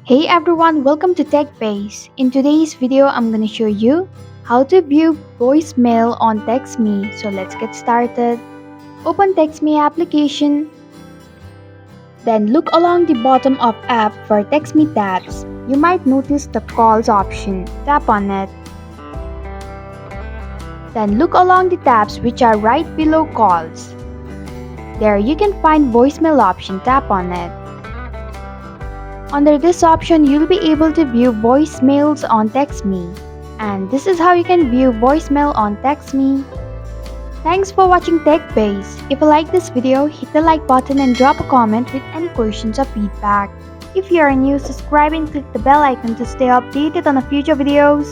Hey everyone, welcome to TechBase. In today's video, I'm gonna show you how to view voicemail on Textme. So let's get started. Open Textme application, then look along the bottom of app for Textme tabs. You might notice the calls option. Tap on it. Then look along the tabs which are right below calls. There you can find voicemail option. Tap on it. Under this option, you'll be able to view voicemails on Textme. And this is how you can view voicemail on Textme. Thanks for watching TechBase. If you like this video, hit the like button and drop a comment with any questions or feedback. If you are new, subscribe and click the bell icon to stay updated on the future videos.